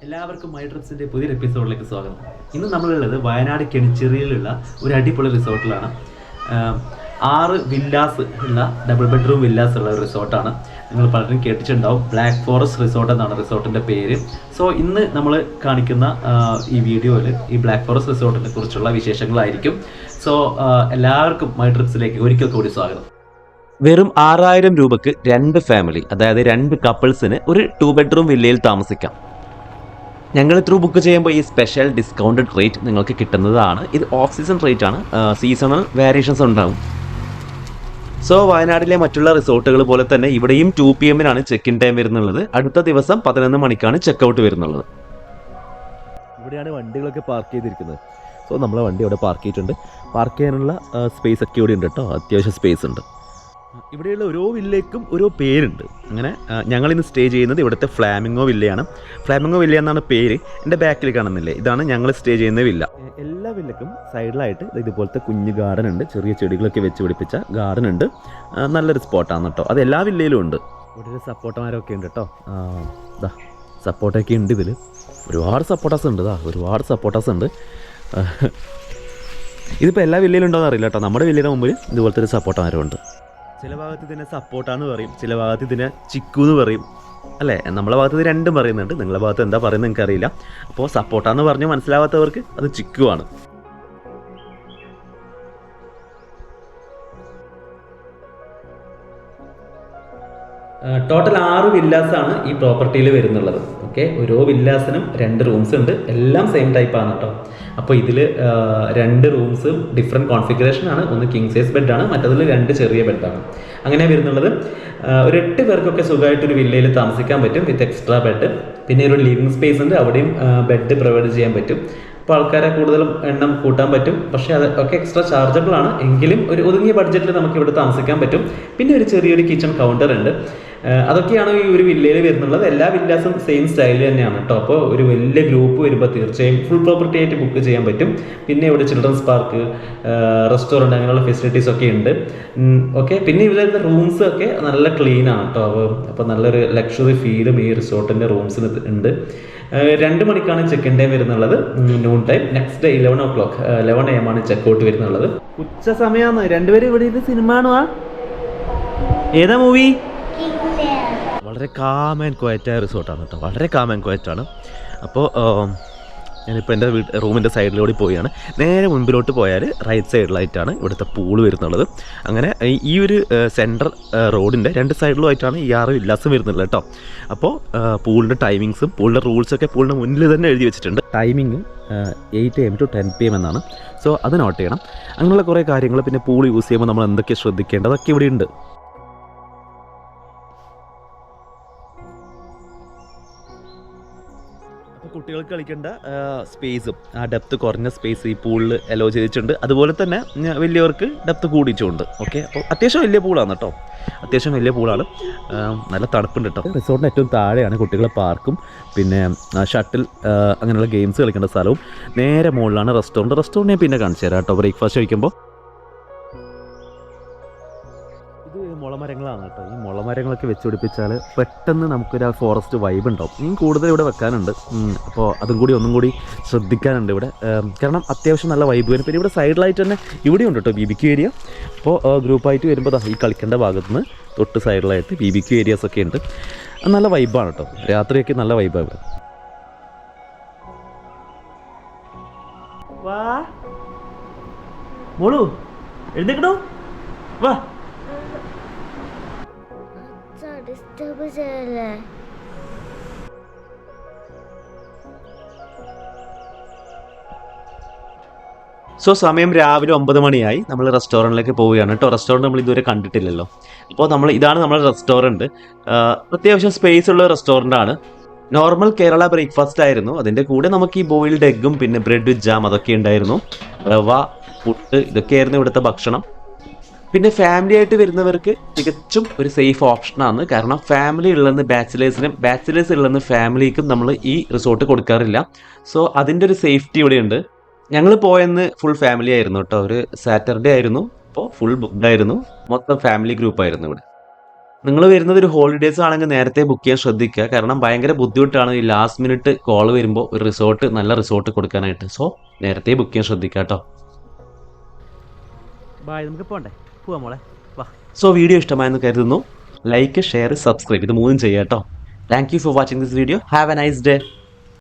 എല്ലാവർക്കും മൈ ട്രിപ്സിൻ്റെ പുതിയൊരു എപ്പിസോഡിലേക്ക് സ്വാഗതം. ഇന്ന് നമ്മളുള്ളത് വയനാട് കെണിച്ചിറയിലുള്ള ഒരു അടിപൊളി റിസോർട്ടിലാണ്. 6 വില്ലാസ് ഉള്ള ഡബിൾ ബെഡ്റൂം വില്ലാസ് ഉള്ള ഒരു റിസോർട്ടാണ്. നിങ്ങൾ പലരും കേട്ടിട്ടുണ്ടാവും. ബ്ലാക്ക് ഫോറസ്റ്റ് റിസോർട്ട് എന്നാണ് റിസോർട്ടിൻ്റെ പേര്. സോ ഇന്ന് നമ്മൾ കാണിക്കുന്ന ഈ വീഡിയോയിൽ ഈ ബ്ലാക്ക് ഫോറസ്റ്റ് റിസോർട്ടിനെ കുറിച്ചുള്ള വിശേഷങ്ങളായിരിക്കും. സോ എല്ലാവർക്കും മൈ ട്രിപ്സിലേക്ക് ഒരിക്കൽ കൂടി സ്വാഗതം. വെറും 6000 രൂപക്ക് 2 ഫാമിലി, അതായത് 2 കപ്പിൾസിന് ഒരു 2 ബെഡ്റൂം വില്ലയിൽ താമസിക്കാം. ഞങ്ങൾ ത്രൂ ബുക്ക് ചെയ്യുമ്പോൾ ഈ സ്പെഷ്യൽ ഡിസ്കൗണ്ടഡ് റേറ്റ് നിങ്ങൾക്ക് കിട്ടുന്നതാണ്. ഇത് ഓഫ് സീസൺ റേറ്റ് ആണ്, സീസണൽ വേരിയേഷൻസ് ഉണ്ടാകും. സോ വയനാട്ടിലെ മറ്റുള്ള റിസോർട്ടുകൾ പോലെ തന്നെ ഇവിടെയും 2 PM ചെക്ക് ഇൻ ടൈം വരുന്നുള്ളത്. അടുത്ത ദിവസം 11 മണിക്കാണ് ചെക്ക് ഔട്ട് വരുന്നുള്ളത്. ഇവിടെയാണ് വണ്ടികളൊക്കെ പാർക്ക് ചെയ്തിരിക്കുന്നത്. സോ നമ്മളെ വണ്ടി അവിടെ പാർക്ക് ചെയ്തിട്ടുണ്ട്. പാർക്ക് ചെയ്യാനുള്ള സ്പേസ് ഒക്കെ ഇവിടെ ഉണ്ട് കേട്ടോ, അത്യാവശ്യം സ്പേസ് ഉണ്ട്. ഇവിടെയുള്ള ഓരോ വില്ലേക്കും ഓരോ പേരുണ്ട്. അങ്ങനെ ഞങ്ങളിന്ന് സ്റ്റേ ചെയ്യുന്നത് ഇവിടുത്തെ ഫ്ലാമിംഗോ വില്ലയാണ്. ഫ്ലാമിംഗോ വില്ല എന്നാണ് പേര്. എൻ്റെ ബാക്കിൽ കാണുന്നില്ലേ, ഇതാണ് ഞങ്ങൾ സ്റ്റേ ചെയ്യുന്ന വില്ല. എല്ലാ വില്ലക്കും സൈഡിലായിട്ട് ഇതുപോലത്തെ കുഞ്ഞ് ഗാർഡൻ ഉണ്ട്. ചെറിയ ചെടികളൊക്കെ വെച്ച് പിടിപ്പിച്ച ഗാർഡൻ ഉണ്ട്. നല്ലൊരു സ്പോട്ടാണ് കേട്ടോ. അത് എല്ലാ വില്ലയിലും ഉണ്ട്. ഇവിടെ ഒരു സപ്പോർട്ടമാരൊക്കെ ഉണ്ട് കേട്ടോ. ഇതാ സപ്പോർട്ടൊക്കെ ഉണ്ട്. ഇതിൽ ഒരുപാട് സപ്പോർട്ടാസ് ഉണ്ട്. ഒരുപാട് സപ്പോർട്ടാസ് ഉണ്ട്. ഇതിപ്പോൾ എല്ലാ വില്ലയിലും ഉണ്ടോയെന്ന് അറിയില്ല കേട്ടോ. നമ്മുടെ വില്ലയുടെ മുമ്പിൽ ഇതുപോലത്തെ ഒരു സപ്പോർട്ടമാരും ഉണ്ട്. ചില ഭാഗത്ത് ഇതിനെ സപ്പോർട്ടാന്ന് പറയും, ചില ഭാഗത്ത് ഇതിനെ ചിക്കു എന്ന് പറയും, അല്ലേ? നമ്മളെ ഭാഗത്ത് ഇത് രണ്ടും പറയുന്നുണ്ട്. നിങ്ങളുടെ ഭാഗത്ത് എന്താ പറയുന്നത് എനിക്കറിയില്ല. അപ്പോൾ സപ്പോർട്ടാന്ന് പറഞ്ഞ് മനസ്സിലാവാത്തവർക്ക് അത് ചിക്കു ആണ്. ടോട്ടൽ 6 വില്ലാസാണ് ഈ പ്രോപ്പർട്ടിയിൽ വരുന്നുള്ളത്. ഓക്കെ, ഓരോ വില്ലാസിനും 2 റൂംസ് ഉണ്ട്. എല്ലാം സെയിം ടൈപ്പാണ് കേട്ടോ. അപ്പോൾ ഇതിൽ 2 റൂംസ് ഡിഫറെൻറ്റ് കോൺഫിഗറേഷനാണ്. ഒന്ന് കിങ് സൈസ് ബെഡാണ്, മറ്റതിൽ 2 ചെറിയ ബെഡാണ്. അങ്ങനെ വരുന്നുള്ളത്. ഒരു 8 പേർക്കൊക്കെ സുഖമായിട്ടൊരു വില്ലയിൽ താമസിക്കാൻ പറ്റും വിത്ത് എക്സ്ട്രാ ബെഡ്. പിന്നെ ഒരു ലിവിങ് സ്പേസ് ഉണ്ട്, അവിടെയും ബെഡ് പ്രൊവൈഡ് ചെയ്യാൻ പറ്റും. അപ്പോൾ ആൾക്കാരെ കൂടുതലും എണ്ണം കൂട്ടാൻ പറ്റും. പക്ഷേ അത് ഒക്കെ എക്സ്ട്രാ ചാർജബിൾ ആണ്. എങ്കിലും ഒരു ഒതുങ്ങിയ ബഡ്ജറ്റിൽ നമുക്ക് ഇവിടെ താമസിക്കാൻ പറ്റും. പിന്നെ ഒരു ചെറിയൊരു കിച്ചൺ കൗണ്ടർ ഉണ്ട്. അതൊക്കെയാണ് ഈ ഒരു വില്ലയിൽ വരുന്നുള്ളത്. എല്ലാ വില്ലാസും സെയിം സ്റ്റൈൽ തന്നെയാണ് കേട്ടോ. അപ്പോൾ ഒരു വലിയ ഗ്രൂപ്പ് വരുമ്പോൾ തീർച്ചയായും ഫുൾ പ്രോപ്പർട്ടി ആയിട്ട് ബുക്ക് ചെയ്യാൻ പറ്റും. പിന്നെ ഇവിടെ ചിൽഡ്രൻസ് പാർക്ക്, റെസ്റ്റോറൻറ്റ്, അങ്ങനെയുള്ള ഫെസിലിറ്റീസ് ഒക്കെ ഉണ്ട്. ഓക്കെ, പിന്നെ ഇവിടുത്തെ റൂംസ് ഒക്കെ നല്ല ക്ലീൻ ആണ് കേട്ടോ. അപ്പോൾ നല്ലൊരു ലക്ഷറി ഫീലും ഈ റിസോർട്ടിൻ്റെ റൂംസിന് ഉണ്ട്. 2 മണിക്കാണ് ചെക്ക് ഇൻ ടൈം വരുന്നുള്ളത്, noon time. Next day 11 AM ആണ് ചെക്ക് ഔട്ട് വരുന്നുള്ളത്. ഉച്ച സമയമാണ്. 2 പേരും ഇവിടെ ഇരുന്ന് സിനിമ കാണുവാ. ഏതാ മൂവി? വളരെ കാം ആൻഡ് ക്വയറ്റായ റിസോർട്ടാണ് കേട്ടോ. വളരെ കാം ആൻഡ് ക്വയറ്റാണ്. അപ്പോൾ ഞാനിപ്പോൾ എൻ്റെ റൂമിൻ്റെ സൈഡിലൂടെ പോവുകയാണ്. നേരെ മുൻപിലോട്ട് പോയാൽ റൈറ്റ് സൈഡിലായിട്ടാണ് ഇവിടുത്തെ പൂള് വരുന്നുള്ളത്. അങ്ങനെ ഈ ഒരു സെൻട്രൽ റോഡിൻ്റെ 2 സൈഡിലുമായിട്ടാണ് ഈ 6 വില്ലാസും വരുന്നുള്ളത് കേട്ടോ. അപ്പോൾ പൂളിൻ്റെ ടൈമിങ്സും പൂളിൻ്റെ റൂൾസൊക്കെ പൂളിൻ്റെ മുന്നിൽ തന്നെ എഴുതി വെച്ചിട്ടുണ്ട്. ടൈമിങ് 8 AM to 10 PM എന്നാണ്. സോ അത് നോട്ട് ചെയ്യണം. അങ്ങനെയുള്ള കുറേ കാര്യങ്ങൾ. പിന്നെ പൂൾ യൂസ് ചെയ്യുമ്പോൾ നമ്മൾ എന്തൊക്കെ ശ്രദ്ധിക്കേണ്ടതൊക്കെ ഇവിടെ ഉണ്ട്. കുട്ടികൾക്ക് കളിക്കേണ്ട സ്പേസും ആ ഡെപ്ത് കുറഞ്ഞ സ്പേസ് ഈ പൂളിൽ അലോ ചെയ്തിട്ടുണ്ട്. അതുപോലെ തന്നെ വലിയവർക്ക് ഡെപ്ത് കൂടിയിട്ടുണ്ട്. ഓക്കെ, അപ്പോൾ അത്യാവശ്യം വലിയ പൂളാണ് കേട്ടോ. അത്യാവശ്യം വലിയ പൂളാണ്. നല്ല തണുപ്പുണ്ട് കേട്ടോ. റിസോർട്ടിന് ഏറ്റവും താഴെയാണ് കുട്ടികളെ പാർക്കും പിന്നെ ഷട്ടിൽ അങ്ങനെയുള്ള ഗെയിംസ് കളിക്കേണ്ട സ്ഥലവും. നേരെ മുകളിലാണ് റെസ്റ്റോറൻറ്റ് ഞാൻ പിന്നെ കാണിച്ചു തരാം കേട്ടോ, ബ്രേക്ക്ഫാസ്റ്റ് കഴിക്കുമ്പോൾ. ഇത് മുളമരങ്ങളാണ് കേട്ടോ. ഈ മുളമരങ്ങളൊക്കെ വെച്ച് പിടിപ്പിച്ചാൽ പെട്ടെന്ന് നമുക്കൊരു ഫോറസ്റ്റ് വൈബ് ഉണ്ടാവും. ഇനി കൂടുതൽ ഇവിടെ വെക്കാനുണ്ട്. അപ്പോൾ അതും കൂടി ഒന്നും കൂടി ശ്രദ്ധിക്കാനുണ്ട് ഇവിടെ. കാരണം അത്യാവശ്യം നല്ല വൈബ് വരും. പിന്നെ ഇവിടെ സൈഡിലായിട്ട് തന്നെ ഇവിടെ ഉണ്ട് കേട്ടോ BBQ ഏരിയ. അപ്പോൾ ഗ്രൂപ്പായിട്ട് വരുമ്പോൾ ഈ കളിക്കേണ്ട ഭാഗത്ത് നിന്ന് തൊട്ട് സൈഡിലായിട്ട് BBQ ഏരിയാസൊക്കെ ഉണ്ട്. നല്ല വൈബാണ് കേട്ടോ. രാത്രിയൊക്കെ നല്ല വൈബാണ് ഇവിടെ. വാ മോളു, എഴുന്നേക്കണോ? വാ. സോ സമയം രാവിലെ 9 മണിയായി. നമ്മൾ റെസ്റ്റോറൻറ്റിലേക്ക് പോവുകയാണ് കേട്ടോ. റെസ്റ്റോറൻറ്റ് നമ്മൾ ഇതുവരെ കണ്ടിട്ടില്ലല്ലോ. അപ്പോൾ ഇതാണ് നമ്മുടെ റെസ്റ്റോറൻറ്റ്. അത്യാവശ്യം സ്പേസ് ഉള്ള റെസ്റ്റോറൻ്റ് ആണ്. നോർമൽ കേരള ബ്രേക്ക്ഫാസ്റ്റ് ആയിരുന്നു. അതിൻ്റെ കൂടെ നമുക്ക് ഈ ബോയിൽഡ് എഗ്ഗും പിന്നെ ബ്രെഡ് ജാം അതൊക്കെ ഉണ്ടായിരുന്നു. റവ പുട്ട് ഇതൊക്കെയായിരുന്നു ഇവിടുത്തെ ഭക്ഷണം. പിന്നെ ഫാമിലി ആയിട്ട് വരുന്നവർക്ക് തികച്ചും ഒരു സേഫ് ഓപ്ഷനാണ്. കാരണം ഫാമിലി ഉള്ളതെന്ന് ബാച്ചിലേഴ്സ് ഉള്ളതെന്ന് ഫാമിലിക്കും നമ്മൾ ഈ റിസോർട്ട് കൊടുക്കാറില്ല. സോ അതിൻ്റെ ഒരു സേഫ്റ്റി ഇവിടെയുണ്ട്. ഞങ്ങൾ പോയെന്ന് ഫുൾ ഫാമിലി ആയിരുന്നു കേട്ടോ. ഒരു സാറ്റർഡേ ആയിരുന്നു. അപ്പോൾ ഫുൾ ബുക്ക്ഡ് ആയിരുന്നു. മൊത്തം ഫാമിലി ഗ്രൂപ്പായിരുന്നു ഇവിടെ. നിങ്ങൾ വരുന്നത് ഒരു ഹോളിഡേയ്സ് ആണെങ്കിൽ നേരത്തെ ബുക്ക് ചെയ്യാൻ ശ്രദ്ധിക്കുക. കാരണം ഭയങ്കര ബുദ്ധിമുട്ടാണ് ഈ ലാസ്റ്റ് മിനിറ്റ് കോൾ വരുമ്പോൾ ഒരു റിസോർട്ട് നല്ല റിസോർട്ട് കൊടുക്കാനായിട്ട്. സോ നേരത്തെ ബുക്ക് ചെയ്യാൻ ശ്രദ്ധിക്കുക കേട്ടോ. ബായ്, നമുക്ക് പോണ്ടേ, പോവാം മോളെ, വാ. സോ വീഡിയോ ഇഷ്ടമായെന്ന് കരുതുന്നു. ലൈക്ക്, ഷെയർ, സബ്സ്ക്രൈബ് ഇത് മൂന്നും ചെയ്യാം കേട്ടോ. Thank you for watching this video. Have A nice day.